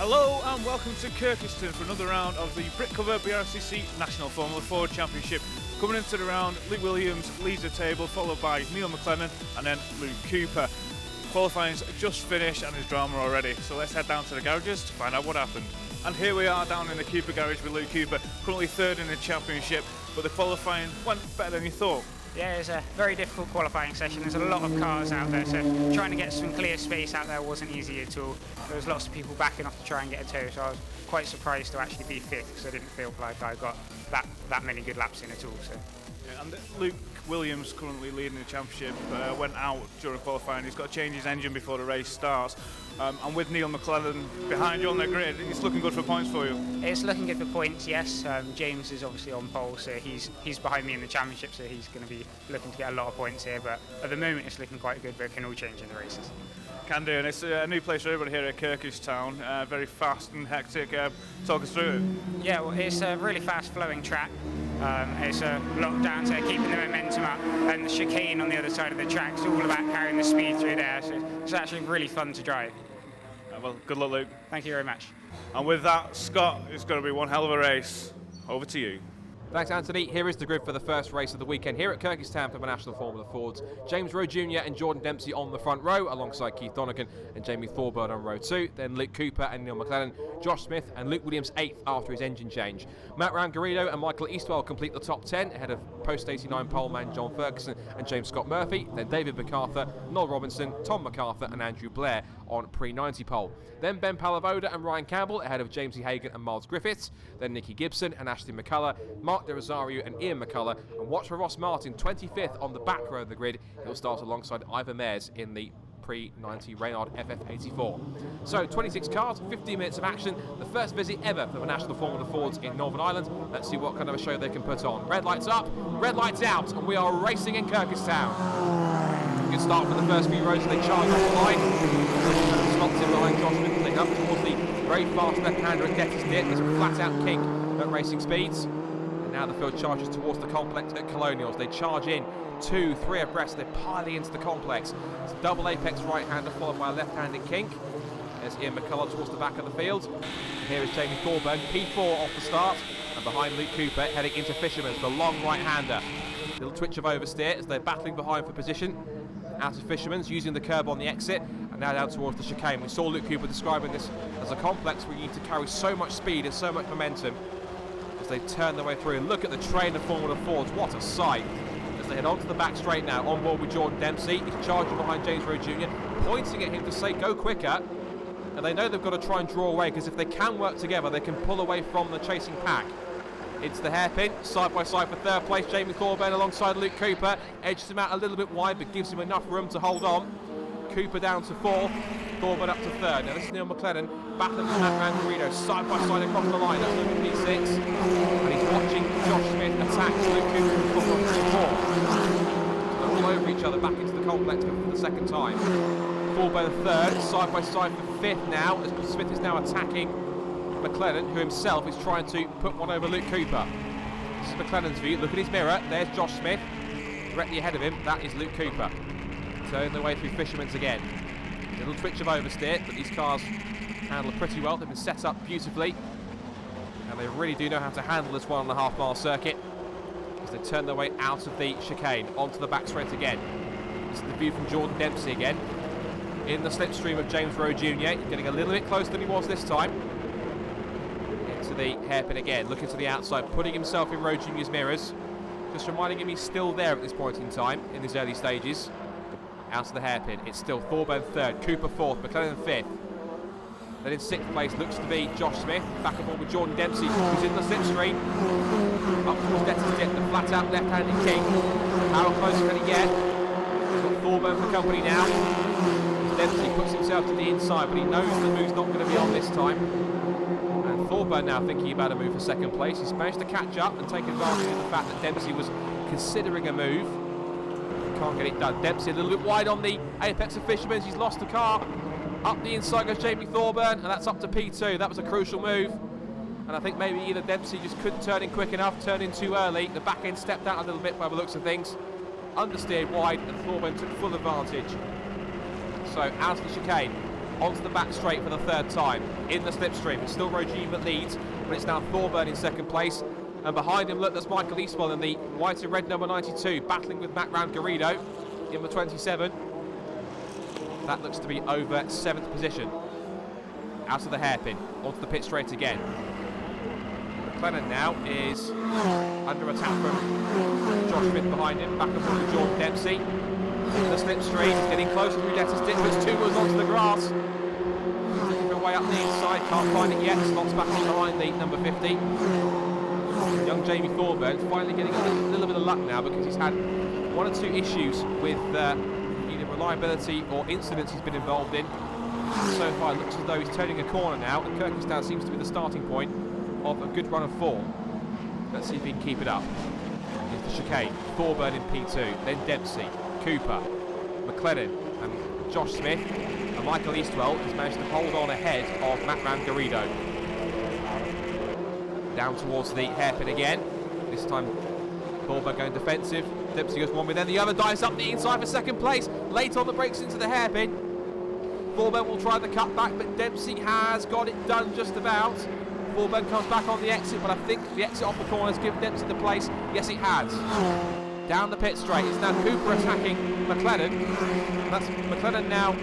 Hello and welcome to Kirkistown for another round of the Britcover BRSCC National Formula Ford Championship. Coming into the round, Luke Williams leads the table, followed by Neil McLennan and then Luke Cooper. Qualifying's just finished and there's drama already, so let's head down to the garages to find out what happened. And here we are down in the Cooper garage with Luke Cooper, currently third in the championship, but the qualifying went better than you thought. Yeah, it was a very difficult qualifying session. There's a lot of cars out there, so trying to get some clear space out there wasn't easy at all. There was lots of people backing off to try and get a tow, so I was quite surprised to actually be fifth because I didn't feel like I got that many good laps in at all. So. Yeah, and Luke Williams, currently leading the championship, went out during qualifying. He's got to change his engine before the race starts. And with Neil McLennan behind you on the grid, it's looking good for points for you. It's looking good for points, yes. James is obviously on pole, so he's behind me in the championship, so he's going to be looking to get a lot of points here. But at the moment, it's looking quite good, but it can all change in the races. Can do, and it's a new place for everybody here at Kirkistown. Very fast and hectic. Talk us through it. Yeah, well, it's a really fast-flowing track. It's a lot down to keeping the momentum up, and the chicane on the other side of the track is all about carrying the speed through there, so it's actually really fun to drive. Well, good luck, Luke. Thank you very much. And with that, Scott, it's going to be one hell of a race. Over to you. Thanks, Anthony. Here is the grid for the first race of the weekend here at Kirkistown for the National Formula Fords. James Rowe Jr. and Jordan Dempsey on the front row, alongside Keith Donegan and Jamie Thorburn on row 2. Then Luke Cooper and Neil McLennan, Josh Smith and Luke Williams 8th after his engine change. Matt Rangarino and Michael Eastwell complete the top 10 ahead of post-89 poleman John Ferguson and James Scott Murphy. Then David MacArthur, Noel Robinson, Tom MacArthur and Andrew Blair on pre-90 pole. Then Ben Palavoda and Ryan Campbell ahead of James E. Hagan and Miles Griffiths. Then Nicky Gibson and Ashley McCullough, Mark De Rosario and Ian McCullough. And watch for Ross Martin, 25th on the back row of the grid. He'll start alongside Ivor Mares in the pre-90 Reynard FF84. So 26 cars, 15 minutes of action, the first visit ever for the National Formula Fords in Northern Ireland. Let's see what kind of a show they can put on. Red lights up, red lights out, and we are racing in Kirkistown. Good start for the first few rows, they charge off the line. Slots in behind Josh Smith, they up towards the very fast left-hander at Gettys Dip. It's a flat-out kink at racing speeds. And now the field charges towards the complex at Colonials. They charge in 2, 3 abreast, they're piling into the complex. It's a double apex right-hander followed by a left-handed kink. There's Ian McCullough towards the back of the field. And here is Jamie Thorburn, P4 off the start, and behind Luke Cooper heading into Fisherman's, the long right-hander. Little twitch of oversteer as they're battling behind for position. Out of Fisherman's, using the curb on the exit, and now down towards the chicane. We saw Luke Cooper describing this as a complex where you need to carry so much speed and so much momentum as they turn their way through. And look at the train of Formula Fords, what a sight. As they head onto the back straight now, on board with Jordan Dempsey. He's charging behind James Rowe Jr., pointing at him to say go quicker. And they know they've got to try and draw away, because if they can work together, they can pull away from the chasing pack. It's the hairpin, side by side for third place. Jamie Thorburn alongside Luke Cooper. Edges him out a little bit wide, but gives him enough room to hold on. Cooper down to 4th, Thorburn up to 3rd. Now this is Neil McLennan, battling with Matt Rangarino, side by side across the line. That's number P6. And he's watching Josh Smith attack Luke Cooper from 3-4. They're all over each other, back into the complex for the second time. Thorburn 3rd, side by side for 5th now, as Smith is now attacking McLennan, who himself is trying to put one over Luke Cooper. This is McLennan's view. Look at his mirror. There's Josh Smith. Directly ahead of him, that is Luke Cooper. Turning their way through Fisherman's again. A little twitch of oversteer, but these cars handle it pretty well. They've been set up beautifully. And they really do know how to handle this 1.5 mile circuit as they turn their way out of the chicane, onto the back straight again. This is the view from Jordan Dempsey again. In the slipstream of James Rowe Jr. Getting a little bit closer than he was this time. To the hairpin again, looking to the outside, putting himself in Rowe Jr.'s mirrors, just reminding him he's still there at this point in time, in his early stages. Out to the hairpin, it's still Thorburn 3rd, Cooper 4th, McLennan 5th. Then in 6th place looks to be Josh Smith, back on board with Jordan Dempsey, who's in the slipstream. Up towards Gettys Dip, the flat out left-handed kick. How close can he get? He's got Thorburn for company now. Dempsey puts himself to the inside, but he knows the move's not going to be on this time. And Thorburn now thinking about a move for second place. He's managed to catch up and take advantage of the fact that Dempsey was considering a move. Can't get it done. Dempsey a little bit wide on the apex of Fisherman's. He's lost the car. Up the inside goes Jamie Thorburn, and that's up to P2. That was a crucial move. And I think maybe either Dempsey just couldn't turn in quick enough, turned in too early. The back end stepped out a little bit by the looks of things. Understeered wide, and Thorburn took full advantage. So out of the chicane, onto the back straight for the third time in the slipstream. It's still Rojiv that leads, but it's now Thorburn in second place. And behind him, look, that's Michael Eastwell in the white and red number 92, battling with Matt Garrido in the 27. That looks to be over 7th position. Out of the hairpin, onto the pit straight again. McLennan now is under attack from Josh Smith behind him, back up to Jordan Dempsey. The slipstream is getting closer to Udeta's dip, but it's 2 wheels onto the grass. Looking for a way up the inside, can't find it yet. Slots back in behind the number 50. Young Jamie Thorburn finally getting a little bit of luck now, because he's had 1 or 2 issues with either reliability or incidents he's been involved in. So far it looks as though he's turning a corner now, and Kirkistown seems to be the starting point of a good run of form. Let's see if he can keep it up. Here's the chicane, Thorburn in P2, then Dempsey, Cooper, McLennan and Josh Smith, and Michael Eastwell has managed to hold on ahead of Matt Garrido. Down towards the hairpin again. This time Thorburn going defensive. Dempsey goes one way, then the other, dives up the inside for second place. Late on the brakes into the hairpin. Thorburn will try the cutback, but Dempsey has got it done just about. Thorburn comes back on the exit, but I think the exit off the corner has given Dempsey the place. Yes, it has. Down the pit straight. It's now Cooper attacking McLennan. That's McLennan now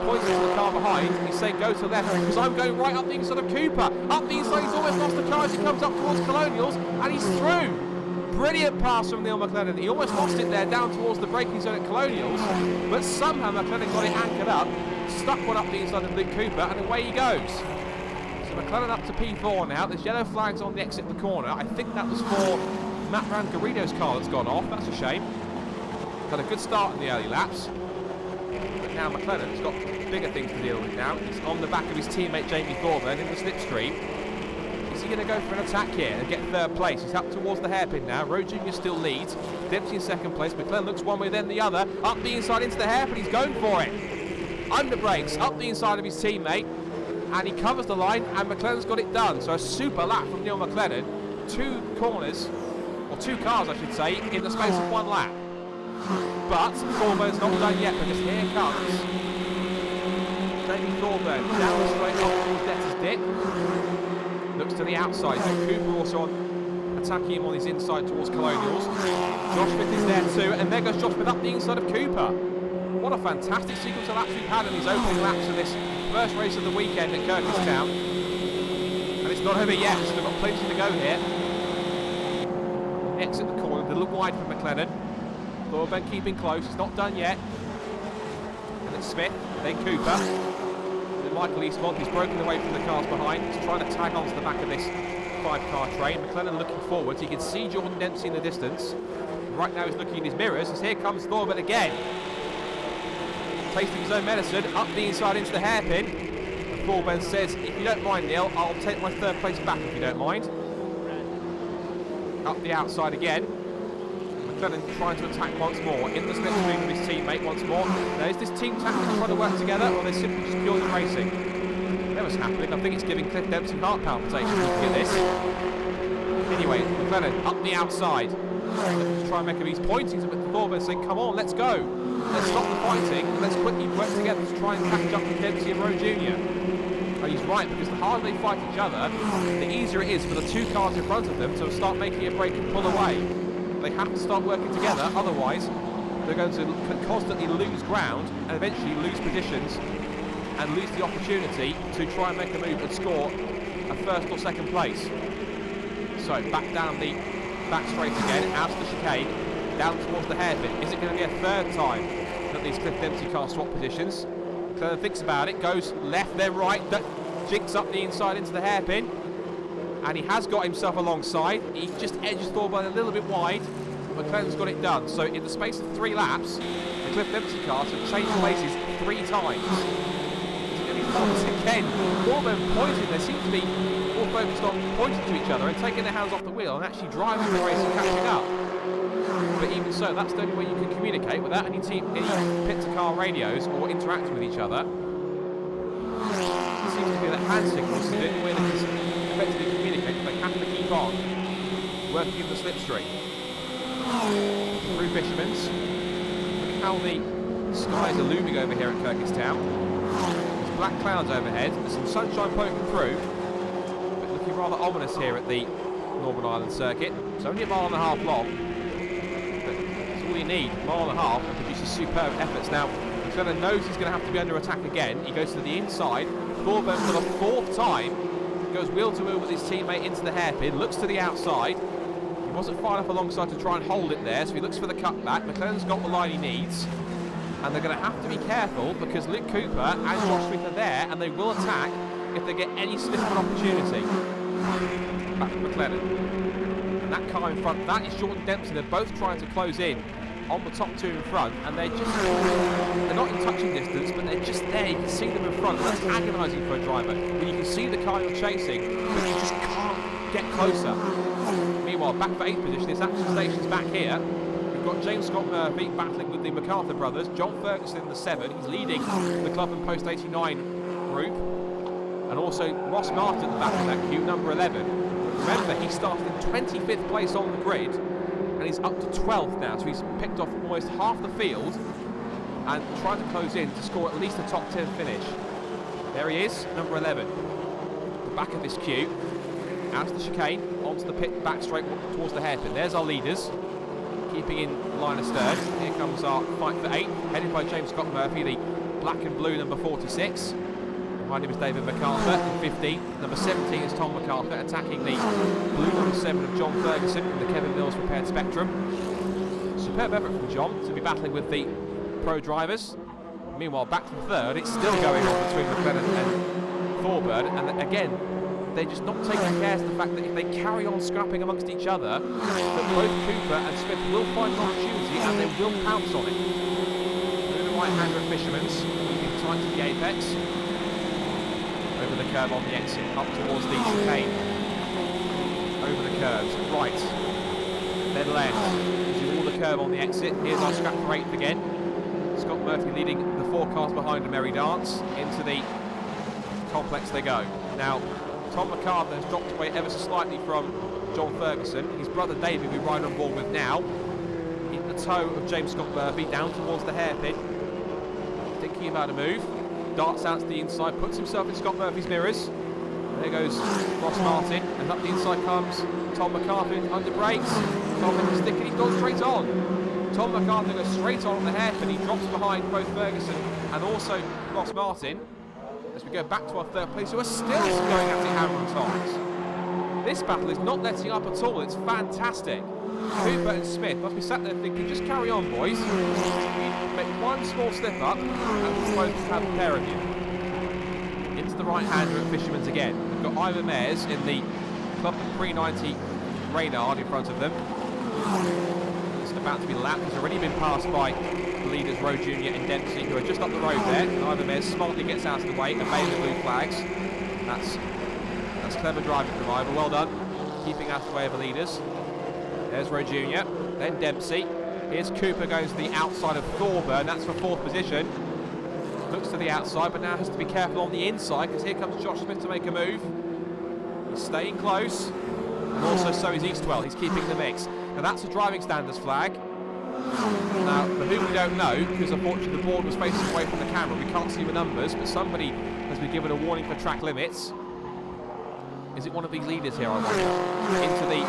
pointing to the car behind. He's saying go to left, because I'm going right up the inside of Cooper. Up the inside, he's almost lost the car as he comes up towards Colonials, and he's through. Brilliant pass from Neil McLennan. He almost lost it there down towards the braking zone at Colonials, but somehow McLennan got it anchored up, stuck one up the inside of Luke Cooper, and away he goes. So McLennan up to P4 now. There's yellow flags on the exit of the corner. I think that was for Matt Garrido's car that's gone off. That's a shame. Had a good start in the early laps, but now McLennan's got bigger things to deal with now. He's on the back of his teammate Jamie Thorburn in the slipstream. Is he going to go for an attack here and get third place? He's up towards the hairpin now. Rowe Jr. still leads. Dempsey in second place. McLennan looks one way, then the other. Up the inside into the hairpin. He's going for it. Under brakes, up the inside of his teammate. And he covers the line, and McLennan's got it done. So a super lap from Neil McLennan. 2 corners, or 2 cars I should say, in the space of 1 lap. But Thorburn's not done yet, because here comes Jamie Thorburn down the straight off towards Debtor's dip. Looks to the outside. Cooper also attacking him on his inside towards Colonials. Josh Smith is there too, and there goes Josh Smith up the inside of Cooper. What a fantastic sequence of laps we've had in these opening laps of this first race of the weekend at Kirkistown. And it's not over yet, so they've got plenty to go here. Exit the corner, a little wide for McLennan. Thorburn keeping close, it's not done yet. And it's Smith, then Cooper. Michael Eastmont, he's broken away from the cars behind. He's trying to tag onto the back of this 5-car train. McLennan looking forwards. You can see Jordan Dempsey in the distance. Right now he's looking in his mirrors as here comes Thorburn again. Tasting his own medicine, up the inside into the hairpin. And Thorburn says, if you don't mind, Neil, I'll take my third place back if you don't mind. Up the outside again. McLennan trying to attack once more in the slipstream with his teammate once more. Now is this team tactics trying to work together, or they're simply just purely racing? Whatever's happening, I think it's giving Cliff Dempsey heart palpitations looking at this. Anyway, McLennan up the outside. Try and make him, he's pointing to Thorburn saying, come on, let's go. Let's stop the fighting, and let's quickly work together to try and catch up with Dempsey and Rowe Jr. And he's right, because the harder they fight each other, the easier it is for the 2 cars in front of them to start making a break and pull away. They have to start working together, otherwise they're going to constantly lose ground and eventually lose positions and lose the opportunity to try and make a move and score a first or second place. So back down the back straight again, out of the chicane, down towards the hairpin. Is it going to be a third time that these Cliff Dempsey cars swap positions? McLennan thinks about it, goes left then right, jinks up the inside into the hairpin. And he has got himself alongside. He just edges Thorburn a little bit wide. McLennan's got it done. So in the space of 3 laps, the Cliff Dempsey cars have changed places 3 times. It's going to be points again. Thorburn pointing. They seem to be all focused on pointing to each other and taking their hands off the wheel and actually driving the race and catching up. But even so, that's the only way you can communicate without any pit-to-car radios or interacting with each other. It seems to be that hand signals is the only way they can effectively communicate, but they have to keep on working in the slipstream. Through Fisherman's. Look how the Skies are looming over here at Kirkistown. There's black clouds overhead. There's some sunshine poking through. But looking rather ominous here at the Northern Ireland circuit. It's only a mile and a half long. But that's all you need. A mile and a half and produces superb efforts. Now, McLaren knows he's going to have to be under attack again. He goes to the inside. Thorburn for the 4th time goes wheel to wheel with his teammate into the hairpin. Looks to the outside. He wasn't far enough alongside to try and hold it there, so he looks for the cutback. McLaren's got the line he needs. And they're going to have to be careful because Luke Cooper and Josh Smith are there and they will attack if they get any sniff of an opportunity. Back to McLaren. And that car in front, that is Jordan Dempsey. They're both trying to close in on the top 2 in front, and they're not in touching distance, but they're just there. You can see them in front, and that's agonising for a driver. When you can see the car you're chasing, but you just can't get closer. Meanwhile, back for 8th position, it's action stations back here. We've got James Scott Murphy battling with the MacArthur brothers. John Ferguson in the 7, he's leading the club and post 89 group. And also Ross Martin at the back of that queue, number 11. Remember, he started in 25th place on the grid, and he's up to 12th now, so he's picked off almost half the field and trying to close in to score at least a top 10 finish. There he is, number 11. The back of this queue, out of the chicane, onto the pit back straight towards the hairpin. There's our leaders, keeping in line astern. Here comes our fight for 8th, headed by James Scott Murphy, the black and blue number 46. Behind him is David MacArthur in 15. Number 17 is Tom MacArthur, attacking the blue number 7 of John Ferguson in the Kevin Mills repaired Spectrum. Superb effort from John to be battling with the pro drivers. Meanwhile, back to the 3rd, it's still going on between McLaren and Thorburn, and again, they're just not taking care of the fact that if they carry on scrapping amongst each other, that both Cooper and Smith will find an opportunity and they will pounce on it. Through the right-hander of Fisherman's, keeping tight to the apex. Over the curve on the exit, up towards the chicane. Over the curves, right, then left. Using all the curve on the exit. Here's our scrap for 8th again. Scott Murphy leading the 4 cars behind a merry dance. Into the complex they go. Now, Tom MacArthur has dropped away ever so slightly from John Ferguson. His brother David we ride on board with now. In the tow of James Scott Murphy, down towards the hairpin. Thinking about a move. Darts out to the inside, puts himself in Scott Murphy's mirrors. There goes Ross Martin, and up the inside comes Tom MacArthur under brakes. Tom in the stick and he's gone straight on. Tom MacArthur goes straight on the hairpin. He drops behind both Ferguson and also Ross Martin. As we go back to our 3rd place, who are still going at it hammer and tongs. This battle is not letting up at all. It's fantastic. Cooper and Smith must be sat there thinking, just carry on, boys. Make one small slip up and we'll both have a pair of you. Into the right-hander at Fisherman's again. We've got Ivan Mayers in the Club 390 Reynard in front of them. It's about to be lapped. He's already been passed by the leaders Rowe Jr. and Dempsey, who are just up the road there. And Ivan Mayers smartly gets out of the way, obeying the blue flags. That's clever driving from Ivan. Well done. Keeping out of the way of the leaders. There's Rowe Jr., then Dempsey. Here's Cooper going to the outside of Thorburn, that's for 4th position. Looks to the outside, but now has to be careful on the inside because here comes Josh Smith to make a move. He's staying close, and also so is Eastwell. He's keeping the mix. Now that's a driving standards flag. Now, for whom we don't know, because unfortunately the board was facing away from the camera, we can't see the numbers, but somebody has been given a warning for track limits. Is it one of these leaders here, I wonder? Into the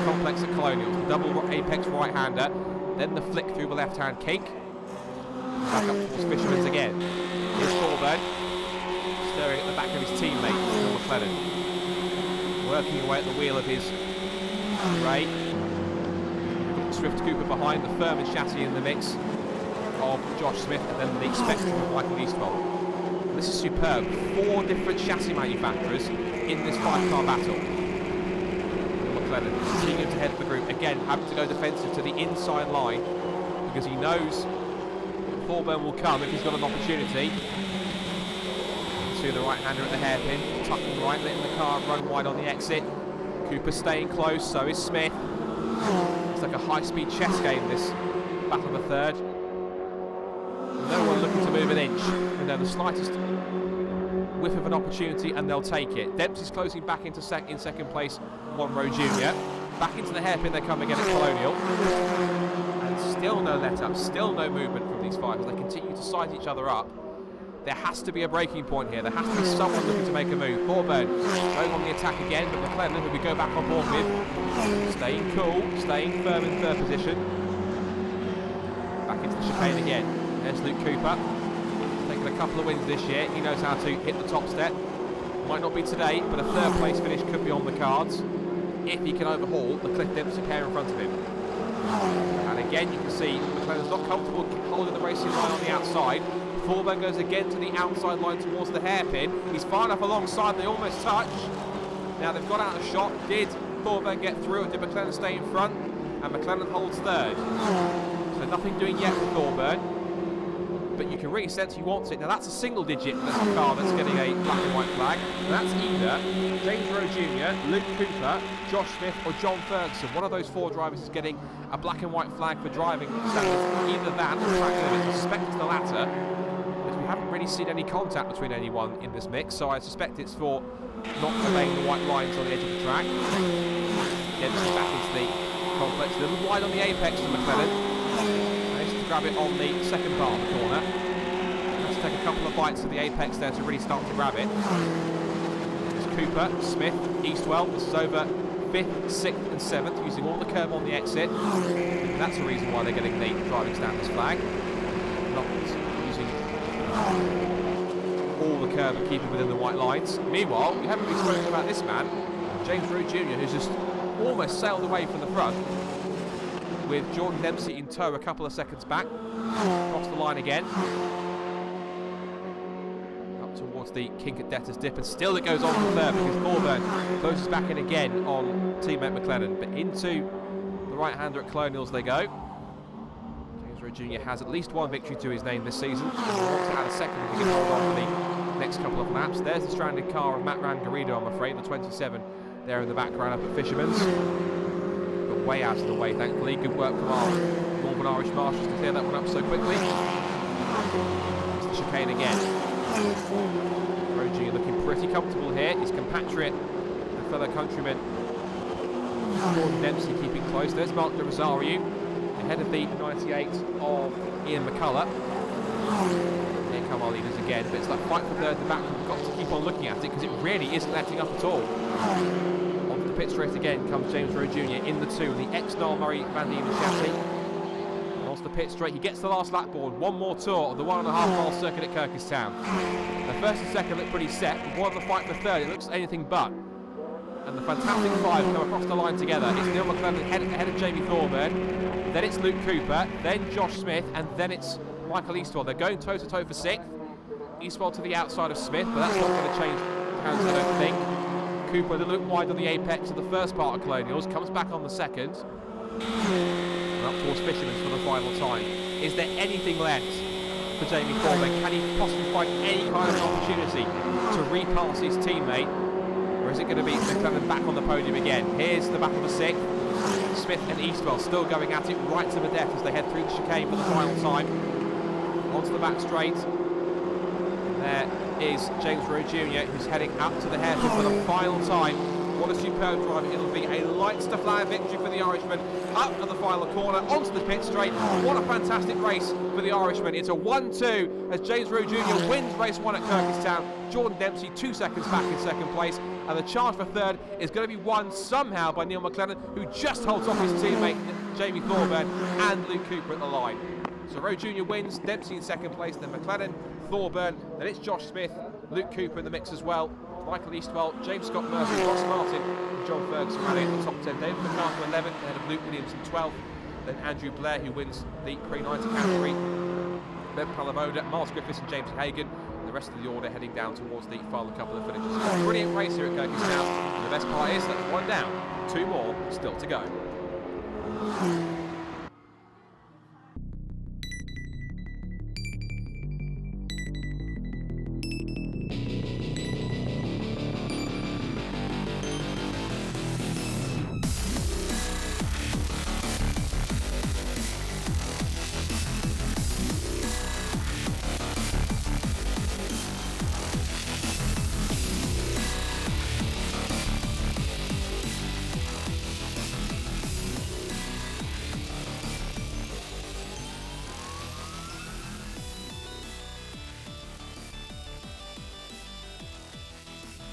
complex at Colonial. Double apex right-hander. Then the flick through the left-hand kink. Back up towards Fisherman's again. Here's Thorburn. Staring at the back of his teammate, Phil McLaren. Working away at the wheel of his Ray. Swift Cooper behind, the Furman chassis in the mix of Josh Smith, and then the Spectrum of Michael Eastwell. This is superb. 4 different chassis manufacturers in this 5-car battle. McLaren continuing to head the group, again having to go defensive to the inside line because he knows Thorburn will come if he's got an opportunity. To the right-hander at the hairpin, tucking right, letting the car run wide on the exit. Cooper staying close, so is Smith. It's like a high-speed chess game, this battle of a 3rd. No one looking to move an inch, and then the slightest whiff of an opportunity and they'll take it. Dempsey's closing back into in 2nd place, Rowe Jr. Back into the hairpin they come again at Colonial. And Still no let up, still no movement from these five as they continue to size each other up. There has to be a breaking point here. There has to be someone looking to make a move. Thorburn going on the attack again, but McLennan, who we go back on board with, staying cool, staying firm in third position. Back into the chicane again. There's Luke Cooper. Taking a couple of wins this year. He knows how to hit the top step. Might not be today, but a third place finish could be on the cards if he can overhaul the Cliff Dempsey pair in front of him. And again, you can see McLennan's not comfortable holding the racing line on the outside. Thorburn goes again to the outside line towards the hairpin. He's far enough alongside, they almost touch. Now they've got out of shot. Did Thorburn get through, or did McLennan stay in front? And McLennan holds third. So nothing doing yet with Thorburn, but you can really sense he wants it. Now that's a single digit car that's getting a black and white flag. And that's either James Rowe Jr., Luke Cooper, Josh Smith or John Ferguson. One of those four drivers is getting a black and white flag for driving standards. Either that or track limits. I suspect it's the latter, because we haven't really seen any contact between anyone in this mix, so I suspect it's for not obeying the white lines on the edge of the track. Dempsey back into the complex, a little wide on the apex for McLennan. Grab it on the second part of the corner. Let's take a couple of bites of the apex there to really start to grab it. It's Cooper, Smith, Eastwell. This is over 5th, 6th and 7th, using all the curb on the exit. And that's the reason why they're getting the driving standards flag. Not using all the curb and keeping within the white lines. Meanwhile, we haven't really spoken about this man, James Rowe Jr., who's just almost sailed away from the front, with Jordan Dempsey in tow a couple of seconds back. Across the line again. Up towards the kink at Debtors Dip, and still it goes on for third because Thorburn closes back in again on teammate McLennan. But into the right-hander at Colonials they go. James Rowe Jr. has at least one victory to his name this season. He wants to add a second if he can hold on for the next couple of laps. There's the stranded car of Matt Rangarido, I'm afraid, the 27 there in the background up at Fisherman's. Way out of the way, thankfully. Good work from our Northern Irish marshals to clear that one up so quickly. It's the chicane again. Rowe Jr. looking pretty comfortable here. His compatriot and fellow countryman Jordan Dempsey keeping close. There's Mark de Rosario ahead of the 98 of Ian McCullough. Here come our leaders again, but it's that fight for third in the back. We've got to keep on looking at it because it really isn't letting up at all. Pit straight again comes James Rowe Jr. in the 2, the ex-Niall Murray Van Diemen chassis. Onto the pit straight, he gets the last lap board. One more tour of the 1.5 mile circuit at Kirkistown. The first and second look pretty set, but one of the fight for third, it looks anything but. And the fantastic five come across the line together. It's Neil McLennan ahead of Jamie Thorburn, then it's Luke Cooper, then Josh Smith, and then it's Michael Eastwell. They're going toe-to-toe for 6th. Eastwell to the outside of Smith, but that's not going to change hands, I don't think. Cooper a little bit wide on the apex of the first part of Colonials, comes back on the second. And up towards Fisherman's for the final time. Is there anything left for Jamie Thorburn? Can he possibly find any kind of opportunity to repass his teammate? Or is it going to be McLennan back on the podium again? Here's the battle for 6th. Smith and Eastwell still going at it right to the death as they head through the chicane for the final time. Onto the back straight. There is James Rowe Jr. who's heading up to the hairpin for the final time. What a superb drive. It'll be a lights to flag victory for the Irishman. Up to the final corner, onto the pit straight. What a fantastic race for the Irishman. It's a 1-2 as James Rowe Jr. wins race 1 at Kirkistown. Jordan Dempsey 2 seconds back in second place. And the charge for third is going to be won somehow by Neil McLennan, who just holds off his teammate Jamie Thorburn and Luke Cooper at the line. So Rowe Jr. wins, Dempsey in second place, then McLennan, Thorburn, then it's Josh Smith, Luke Cooper in the mix as well, Michael Eastwell, James Scott Murphy, Ross Martin and John Ferguson rally in the top 10. David McCarthy 11th, ahead of Luke Williams in 12th, then Andrew Blair who wins the pre-90 category, Ben Palavoda, Miles Griffiths and James Hagan, and the rest of the order heading down towards the final couple of finishes. It's a brilliant race here at Kirkistown, and the best part is that's one down, 2 more still to go.